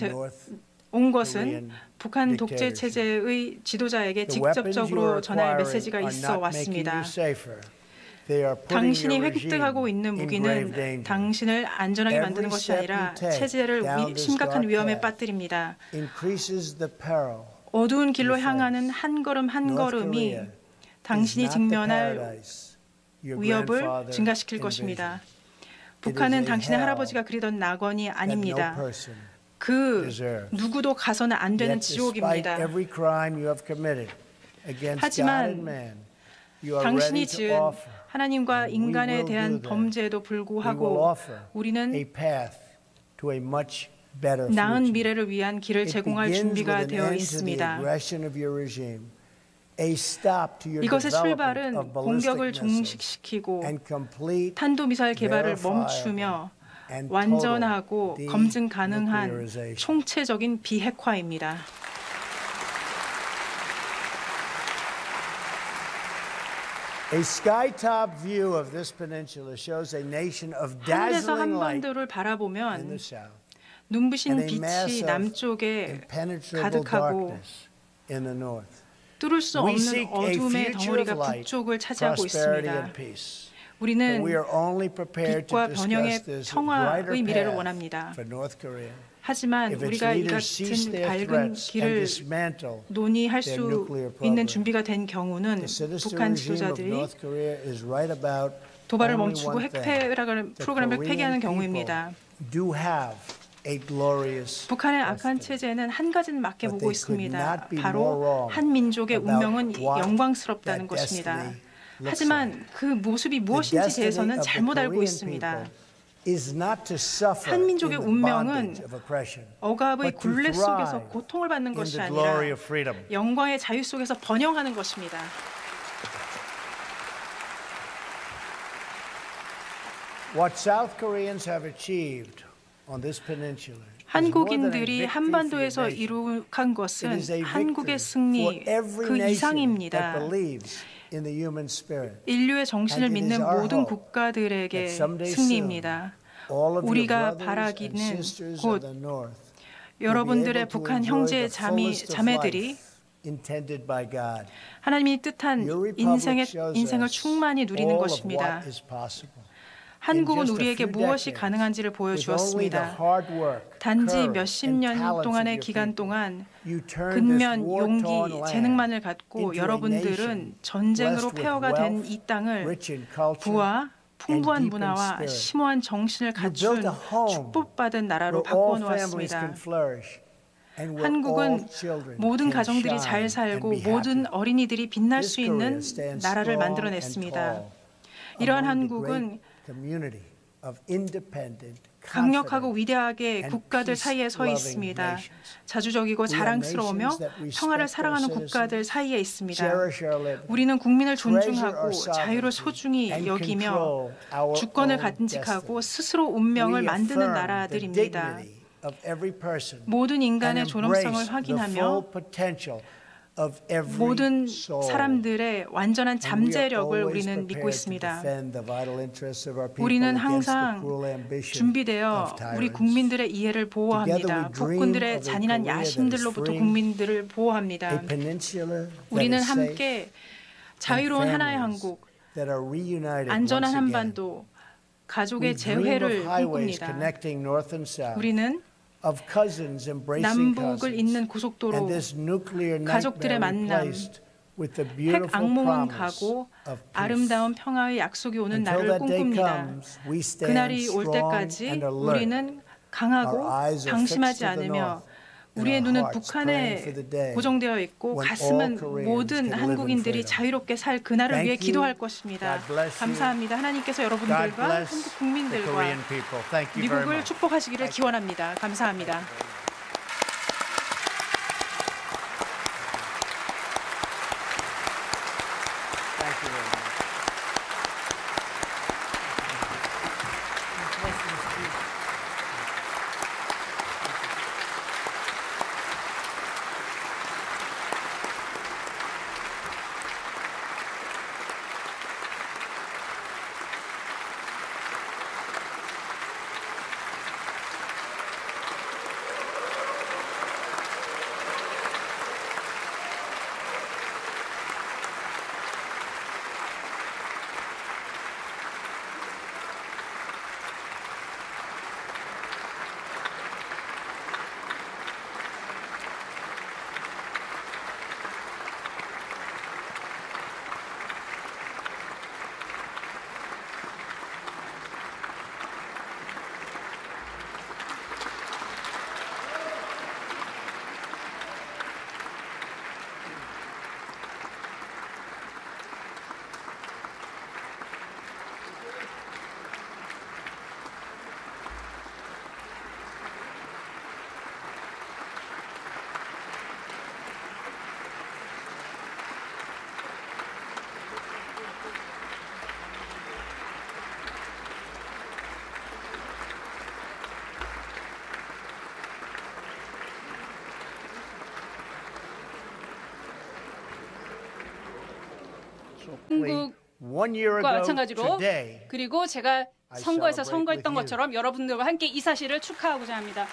온 것은 북한 독재 체제의 지도자에게 직접적으로 전할 메시지가 있어 왔습니다. 당신이 획득하고 있는 무기는 당신을 안전하게 만드는 것이 아니라 체제를 심각한 위험에 빠뜨립니다. 어두운 길로 향하는 한 걸음 한 걸음이 당신이 직면할 위협을 증가시킬 것입니다. 북한은 당신의 할아버지가 그리던 낙원이 아닙니다. 그 누구도 가서는 안 되는 지옥입니다. 하지만 당신이 지은 하나님과 인간에 대한 범죄에도 불구하고 우리는 나은 미래를 위한 길을 제공할 준비가 되어 있습니다. 이것의 출발은 공격을 종식시키고 탄도미사일 개발을 멈추며 완전하고 검증 가능한 총체적인 비핵화입니다. A sky-top view of this peninsula shows a nation of 하늘에서 dazzling light 한반도를 in the 바라보면 south 눈부신 and a 빛이 mass of 남쪽에 impenetrable 가득하고 darkness in the north. 뚫을 수 We 없는 seek a 어둠의 future 덩어리가 of light, 북쪽을 차지하고 prosperity, 있습니다. and peace. But 우리는 we are only prepared to 빛과 discuss 번영의 this 평화의 brighter 미래를 path 원합니다. for North Korea 하지만 if its 우리가 이 leaders cease 같은 their 밝은 threats and 길을 dismantle 논의할 their 수 nuclear 있는 program. 준비가 된 경우는 The sinister 북한 regime of 지도자들이 North Korea is right about 도발을 only 멈추고 one 핵 thing. 프로그램을 The 폐기하는 Korean 경우입니다. people do have a glorious 북한의 악한 destiny. 체제는 한 가지는 맞게 But 보고 they could 있습니다. not be more 바로 wrong 한 민족의 about 운명은 what 영광스럽다는 that 것입니다. destiny looks 하지만 그 모습이 The 무엇인지에 destiny 대해서는 of the 잘못 알고 Korean 있습니다. people is not to suffer 한 in 민족의 the 운명은 bondage of oppression, 억압의 but to 굴레 속에서 thrive 고통을 받는 in 것이 the 아니라 glory of freedom. 영광의 자유 속에서 번영하는 것입니다. What South Koreans have achieved on this peninsula 한국인들이 한반도에서 이룩한 것은 한국의 승리 그 이상입니다. 인류의 정신을 믿는 모든 국가들에게 승리입니다. 우리가 바라기는 곧 여러분들의 북한 형제 자매들이 하나님이 뜻한 인생을 충만히 누리는 것입니다. 한국은 우리에게 무엇이 가능한지를 보여주었습니다. 단지 몇십 년 동안의 기간 동안 근면, 용기, 재능만을 갖고 여러분들은 전쟁으로 폐허가 된 이 땅을 부와 풍부한 문화와 심오한 정신을 갖춘 축복받은 나라로 바꾸어 놓았습니다. 한국은 모든 가정들이 잘 살고 모든 어린이들이 빛날 수 있는 나라를 만들어냈습니다. 이러한 한국은 강력하고 위대하게 국가들 사이에 서 있습니다. 자주적이고 자랑스러우며 평화를 사랑하는 국가들 사이에 있습니다. 우리는 국민을 존중하고 자유를 소중히 여기며 주권을 간직하고 스스로 운명을 만드는 나라들입니다. 모든 인간의 존엄성을 확인하며 모든 사람들의 완전한 잠재력을 우리는 믿고 있습니다. 우리는 항상 준비되어 우리 국민들의 이해를 보호합니다. 폭군들의 잔인한 야심들로부터 국민들을 보호합니다. 우리는 함께 자유로운 하나의 한국, 안전한 한반도, 가족의 재회를 꿈꿉니다. 우리는 남북을 잇는 고속도로, 가족들의 만남, 핵 악몽은 가고 아름다운 평화의 약속이 오는 날을 꿈꿉니다. 그날이 올 때까지 우리는 강하고 방심하지 않으며 우리의 눈은 북한에 고정되어 있고 가슴은 모든 한국인들이 자유롭게 살 그날을 위해 기도할 것입니다. 감사합니다. 하나님께서 여러분들과 한국 국민들과 미국을 축복하시기를 기원합니다. 감사합니다. 한국 마찬가지로 그리고 제가 선거에서 선거했던 것처럼 여러분들과 함께 이 사실을 축하하고자 합니다.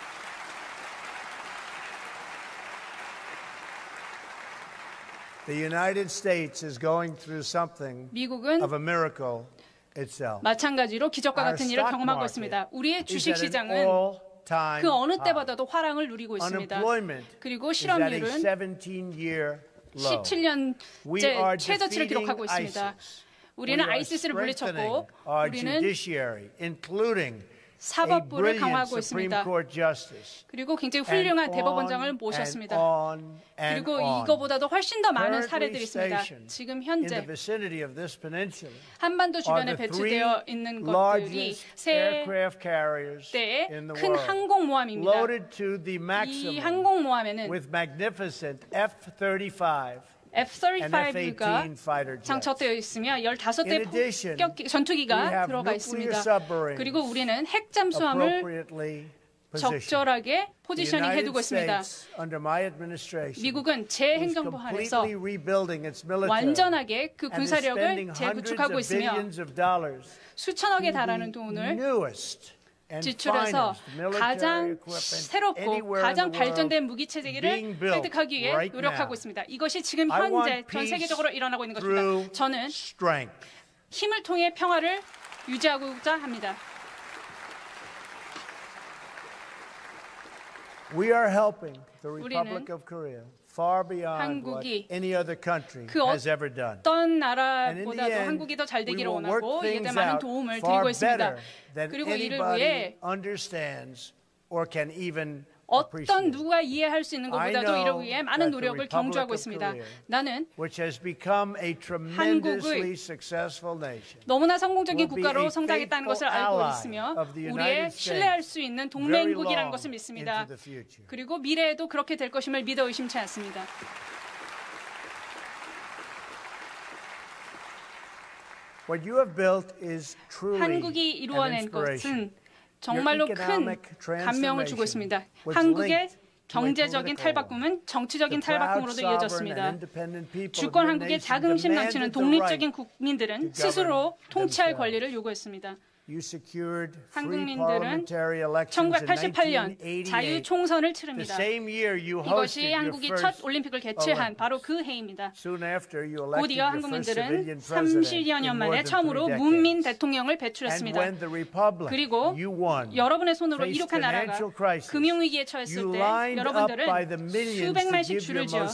The United States is going through something 미국은 of a miracle itself. 마찬가지로 기적과 같은 일을 경험하고 있습니다. 우리의 주식 시장은 그 어느 때보다도 화랑을 누리고 있습니다. 그리고 실업률은 17년째 최저치를 기록하고 있습니다. 우리는 아이시스를 물리쳤고 우리는 사법부를 강화하고 있습니다. 그리고 굉장히 훌륭한 대법원장을 모셨습니다. 그리고 이거보다도 훨씬 더 많은 사례들이 있습니다. 지금 현재 한반도 주변에 배치되어 있는 것들이 세 대의 큰 항공모함입니다. 이 항공모함에는 F-35가 장착되어 있으며 15대 폭격 전투기가 들어가 있습니다. 그리고 우리는 핵 잠수함을 적절하게 포지셔닝 해두고 있습니다. 미국은 제 행정부 하에서 완전하게 그 군사력을 재구축하고 있으며 수천억에 달하는 돈을 지출해서 가장 새롭고 가장 발전된 무기체계를 획득하기 위해 노력하고 있습니다. 이것이 지금 현재 전 세계적으로 일어나고 있는 것입니다. 저는 힘을 통해 평화를 유지하고자 합니다. We are helping the Republic of Korea far beyond what any other country has ever done. 어떤 나라보다도 한국이 더 잘 되기를 원하고 이에 대한 많은 도움을 드리고 있습니다. 그리고 이를 위해 어떤 누가 이해할 수 있는 것보다도 이를 위해 많은 노력을 경주하고 있습니다. 나는 한국을 너무나 성공적인 국가로 성장했다는 것을 알고 있으며 우리의 신뢰할 수 있는 동맹국이라는 것을 믿습니다. 그리고 미래에도 그렇게 될 것임을 믿어 의심치 않습니다. 한국이 이루어낸 것은 정말로 큰 감명을 주고 있습니다. 한국의 경제적인 탈바꿈은 정치적인 탈바꿈으로도 이어졌습니다. 주권 한국의 자긍심 넘치는 독립적인 국민들은 스스로 통치할 권리를 요구했습니다. 한국민들은 1988년 자유총선을 치릅니다. 이것이 한국이 첫 올림픽을 개최한 바로 그 해입니다. 곧이어 한국민들은 30여 년 만에 처음으로 문민 대통령을 배출했습니다. 그리고 여러분의 손으로 이룩한 나라가 금융위기에 처했을 때 여러분들은 수백만씩 줄을 지어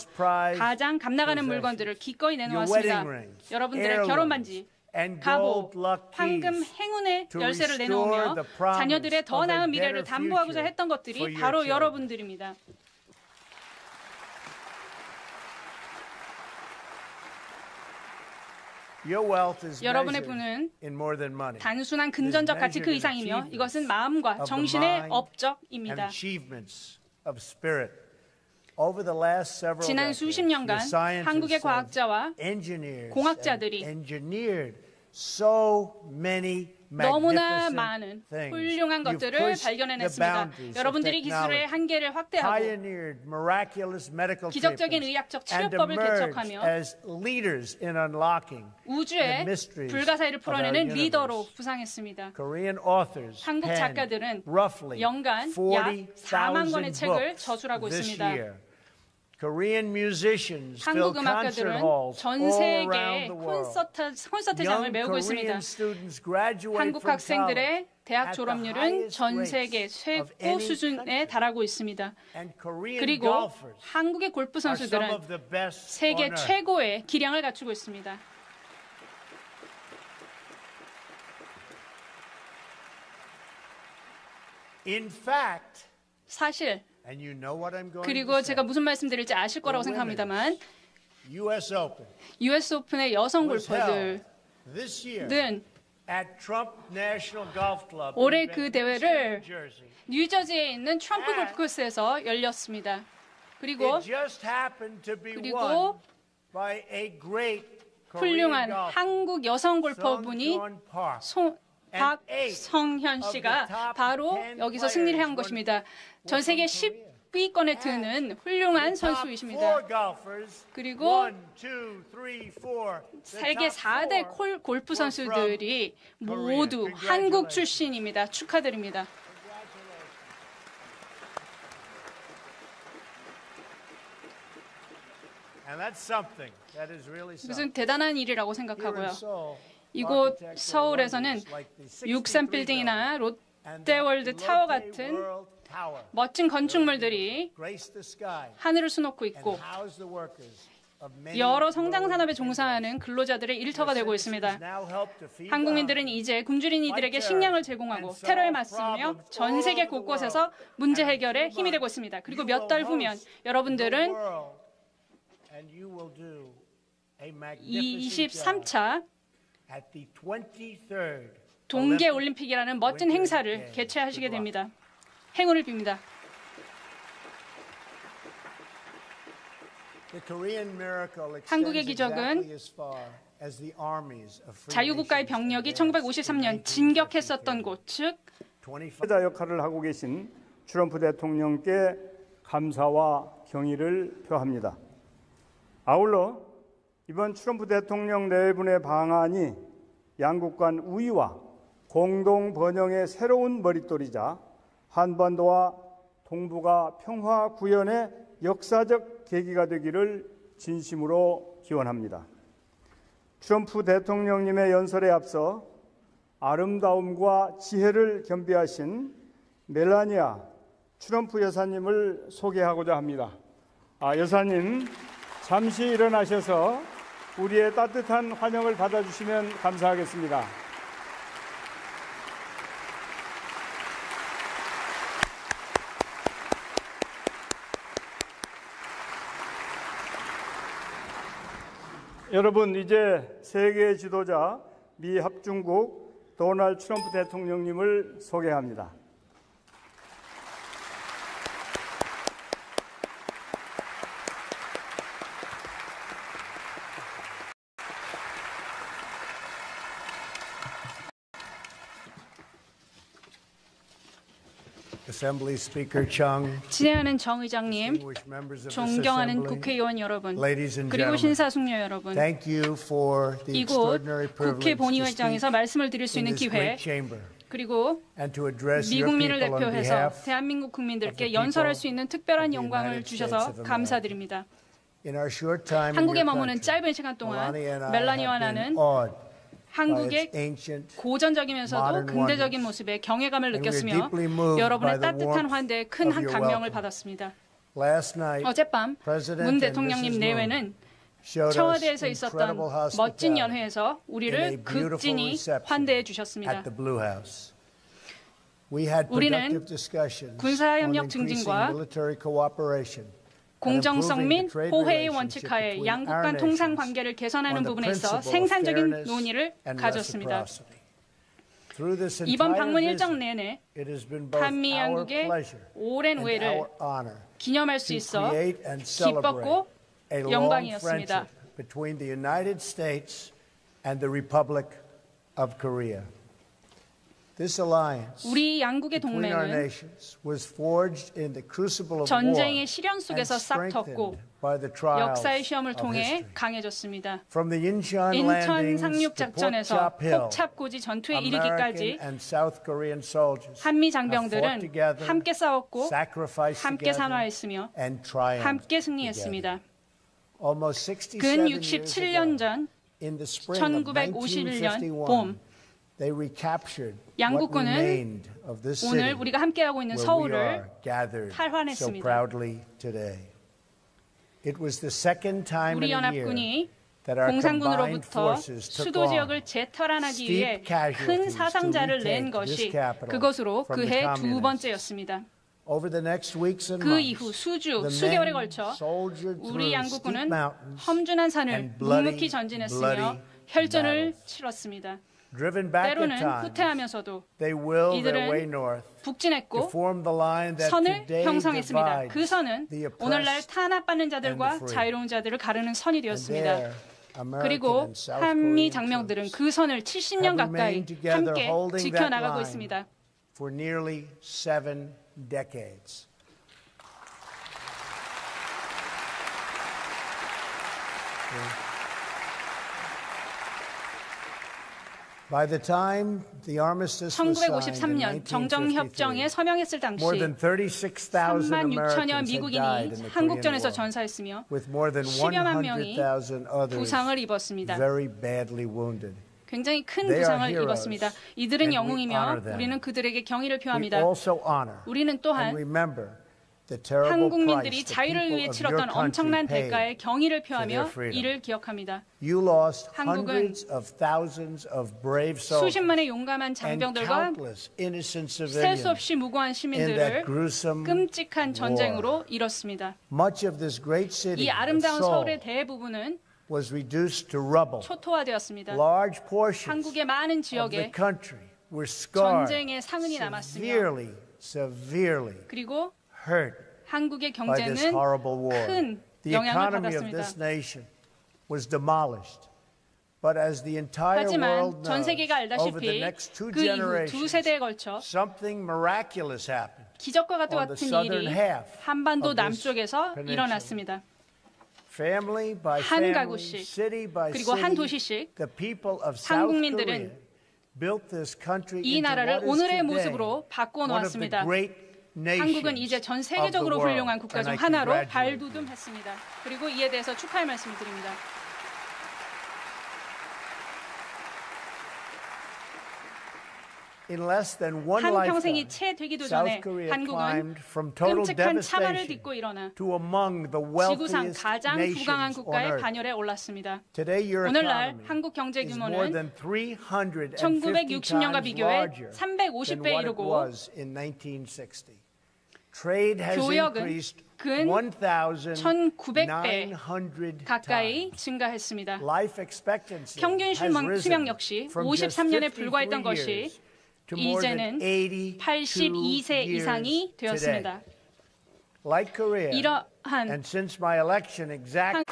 가장 값나가는 물건들을 기꺼이 내놓았습니다. 여러분들의 결혼반지, 가보, 황금 행운의 열쇠를 내놓으며 자녀들의 더 나은 미래를 담보하고자 했던 것들이 바로 여러분들입니다. 여러분의 부는 단순한 금전적 가치 그 이상이며 이것은 마음과 정신의 업적입니다. 지난 수십 년간 한국의 과학자와 공학자들이 너무나 많은 훌륭한 것들을 발견해냈습니다. 여러분들이 기술의 한계를 확대하고 기적적인 의학적 치료법을 개척하며 우주의 불가사의를 풀어내는 리더로 부상했습니다. 한국 작가들은 연간 약 4만 권의 책을 저술하고 있습니다. 한국 음악가들은 전 세계의 콘서트장을 메우고 있습니다. 한국 학생들의 대학 졸업률은 전 세계 최고 수준에 달하고 있습니다. 그리고 한국의 골프 선수들은 세계 최고의 기량을 갖추고 있습니다. 사실 그리고 제가 무슨 말씀드릴지 아실 거라고 생각합니다만 US 오픈의 여성 골퍼들은 올해 그 대회를 뉴저지에 있는 트럼프 골프 코스에서 열렸습니다. 그리고 훌륭한 한국 여성 골퍼분이 박성현 씨가 바로 여기서 승리를 한 것입니다. 전 세계 10위권에 드는 훌륭한 선수이십니다. 그리고 세계 4대 골프 선수들이 모두 한국 출신입니다. 축하드립니다. 무슨 대단한 일이라고 생각하고요. 이곳 서울에서는 63빌딩이나 롯데월드 타워 같은 멋진 건축물들이 하늘을 수놓고 있고 여러 성장 산업에 종사하는 근로자들의 일터가 되고 있습니다. 한국민들은 이제 굶주린 이들에게 식량을 제공하고 테러에 맞서며 전 세계 곳곳에서 문제 해결에 힘이 되고 있습니다. 그리고 몇 달 후면 여러분들은 23차 동계올림픽이라는 멋진 행사를 개최하시게 됩니다. 행운을 빕니다. 한국의 기적은 자유국가의 병력이 1953년 진격했었던 곳, 즉 자 역할을 하고 계신 트럼프 대통령께 감사와 경의를 표합니다. 아울러 이번 트럼프 대통령 내분의 방안이 양국 간 우위와 공동 번영의 새로운 머릿돌이자 한반도와 동북아 평화 구현의 역사적 계기가 되기를 진심으로 기원합니다. 트럼프 대통령님의 연설에 앞서 아름다움과 지혜를 겸비하신 멜라니아 트럼프 여사님을 소개하고자 합니다. 여사님, 잠시 일어나셔서 우리의 따뜻한 환영을 받아주시면 감사하겠습니다. 여러분, 이제 세계 지도자 미 합중국 도널드 트럼프 대통령님을 소개합니다. 진행하는 정 의장님, 존경하는 국회의원 여러분, 그리고 신사숙녀 여러분, 이곳 국회 본의회장에서 말씀을 드릴 수 있는 기회, 그리고 미국민을 대표해서 대한민국 국민들께 연설할 수 있는 특별한 영광을 주셔서 감사드립니다. 한국에 머무는 짧은 시간 동안 멜라니와 나는 한국의 고전적이면서도 근대적인 모습에 경외감을 느꼈으며 여러분의 따뜻한 환대에 큰 감명을 받았습니다. 어젯밤 문 대통령님 내외는 청와대에서 있었던 멋진 연회에서 우리를 극진히 환대해 주셨습니다. 우리는 군사협력 증진과 공정성 및 호혜의 원칙하에 양국 간 통상 관계를 개선하는 부분에서 생산적인 논의를 가졌습니다. 이번 방문 일정 내내 한미 양국의 오랜 우애를 기념할 수 있어 기뻤고 영광이었습니다. 우리 양국의 동맹은 전쟁의 시련 속에서 싹텄고 역사의 시험을 통해 강해졌습니다. 인천 상륙작전에서 폭착고지 전투에 이르기까지 한미 장병들은 함께 싸웠고 함께 산화했으며 함께 승리했습니다. 근 67년 전 1951년 봄 양국군은 오늘 우리가 함께하고 있는 서울을 탈환했습니다. 우리 연합군이 공산군으로부터 수도 지역을 재탈환하기 위해 큰 사상자를 낸 것이 그것으로 그해 두 번째였습니다. 그 이후 수개월에 걸쳐 우리 양국군은 험준한 산을 묵묵히 전진했으며 혈전을 치렀습니다. 때로는 후퇴하면서도 이들은 북진했고 선을 형성했습니다. 그 선은 오늘날 탄압받는 자들과 자유로운 자들을 가르는 선이 되었습니다. 그리고 한미 장병들은 그 선을 70년 가까이 함께 지켜나가고 있습니다. By the time the armistice was signed in 1953년 정정협정에 서명했을 당시 more than 36,000 36,000여 Americans had 미국인이 died in the Korean 한국전에서 War, 전사했으며 with more than 10여만 명이 100,000 others 부상을 입었습니다. very badly wounded. 굉장히 큰 They are 부상을 heroes, 입었습니다. 이들은 and we honor 영웅이며 them. 우리는 그들에게 경의를 We 표합니다. also honor 우리는 and 또한 remember the terrible 한국민들이 price the 자유를 people 위해 of your 치렀던 엄청난 country 대가에 paid. 경의를 their 표하며 freedom. 이를 기억합니다. You lost 한국은 hundreds of thousands of brave soldiers 수십만의 용감한 and 장병들과 countless innocent 셀 수 civilians 없이 무고한 in 시민들을 that gruesome 끔찍한 war. 전쟁으로 잃었습니다. Much of this great city 이 of 아름다운 Seoul 서울의 대부분은 was reduced to rubble. 초토화되었습니다. Large portions 한국의 많은 of the 지역에 country were scarred, 전쟁의 상흔이 남았으며 severely 그리고 hurt 한국의 by this 경제는 horrible war. 큰 The 영향을 economy of 받았습니다. this nation was demolished. But as the entire 하지만 world 전 knows, 세계가 over the 알다시피 next two 그 이후 두 generations, 세대에 걸쳐 something miraculous happened. 기적과 on the 같은 southern 일이 half 한반도 of this 남쪽에서 peninsula. 일어났습니다. Family by 한 family, 가구씩, city by 그리고 한 city, 도시씩 the people of South 한국민들은 Korea built this country 이 into 나라를 what is 오늘의 today 모습으로 바꾸어 one of the 놓았습니다. great 한국은 이제 전 nations 세계적으로 of the 훌륭한 world. 국가 중 And I 하나로 congratulate you. 발돋움했습니다. 그리고 이에 대해서 축하의 말씀을 드립니다. In less than one 한 lifetime, 평생이 채 되기도 전에 South Korea 한국은 climbed from total 끔찍한 차마를 devastation 딛고 일어나 to among the 지구상 wealthiest 가장 부강한 nations on 국가의 earth. 반열에 올랐습니다. Today, your 오늘날 economy 한국 경제 is more 규모는 than 350 1960년과 times 비교해 larger than 350배 what it 이르고 was in 1960. Trade has 교역은 increased 근 1900배 1,900 가까이 times. 증가했습니다. Life expectancy 평균 has 수명 risen 역시 from just 53년에 53 불과했던 것이 years to more than 이제는 82 82세 이상이 years 되었습니다. today. Like Korea, 이러한 and since my election exactly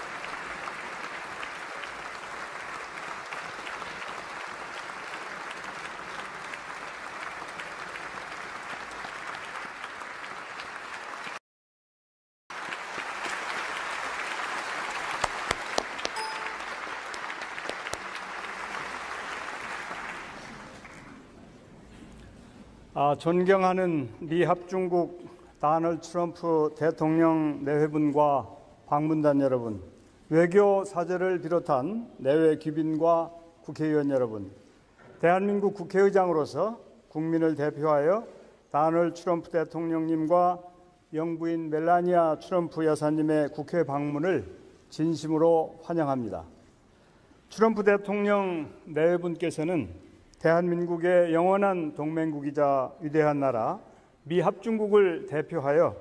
존경하는 미 합중국 다널드 트럼프 대통령 내외분과 방문단 여러분, 외교 사절을 비롯한 내외 귀빈과 국회의원 여러분, 대한민국 국회의장으로서 국민을 대표하여 다널드 트럼프 대통령님과 영부인 멜라니아 트럼프 여사님의 국회 방문을 진심으로 환영합니다. 트럼프 대통령 내외분께서는 대한민국의 영원한 동맹국이자 위대한 나라 미 합중국을 대표하여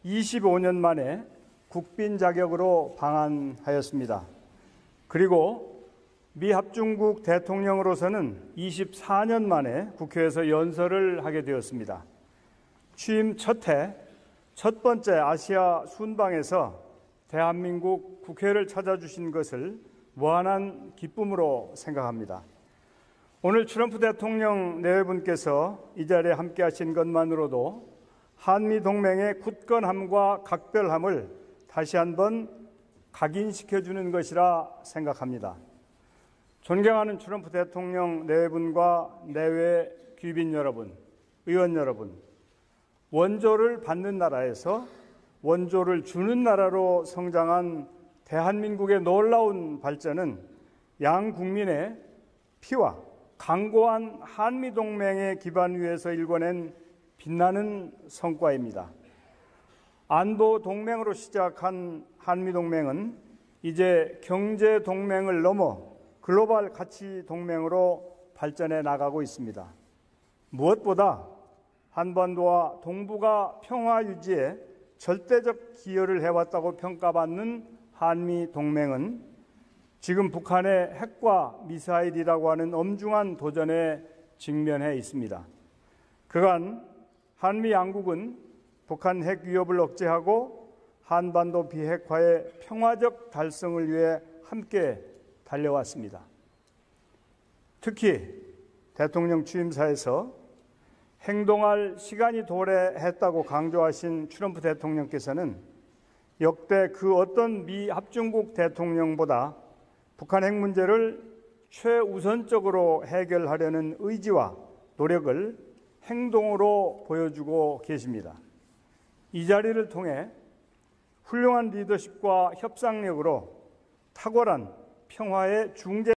25년 만에 국빈 자격으로 방한하였습니다. 그리고 미 합중국 대통령으로서는 24년 만에 국회에서 연설을 하게 되었습니다. 취임 첫 해 첫 번째 아시아 순방에서 대한민국 국회를 찾아주신 것을 무한한 기쁨으로 생각합니다. 오늘 트럼프 대통령 내외분께서 이 자리에 함께하신 것만으로도 한미 동맹의 굳건함과 각별함을 다시 한번 각인시켜주는 것이라 생각합니다. 존경하는 트럼프 대통령 내외분과 내외 귀빈 여러분, 의원 여러분, 원조를 받는 나라에서 원조를 주는 나라로 성장한 대한민국의 놀라운 발전은 양 국민의 피와 강고한 한미동맹의 기반 위에서 일궈낸 빛나는 성과입니다. 안보동맹으로 시작한 한미동맹은 이제 경제동맹을 넘어 글로벌 가치동맹으로 발전해 나가고 있습니다. 무엇보다 한반도와 동북아 평화 유지에 절대적 기여를 해왔다고 평가받는 한미동맹은 지금 북한의 핵과 미사일이라고 하는 엄중한 도전에 직면해 있습니다. 그간 한미 양국은 북한 핵 위협을 억제하고 한반도 비핵화의 평화적 달성을 위해 함께 달려왔습니다. 특히 대통령 취임사에서 행동할 시간이 도래했다고 강조하신 트럼프 대통령께서는 역대 그 어떤 미 합중국 대통령보다 북한 핵 문제를 최우선적으로 해결하려는 의지와 노력을 행동으로 보여주고 계십니다. 이 자리를 통해 훌륭한 리더십과 협상력으로 탁월한 평화의 중재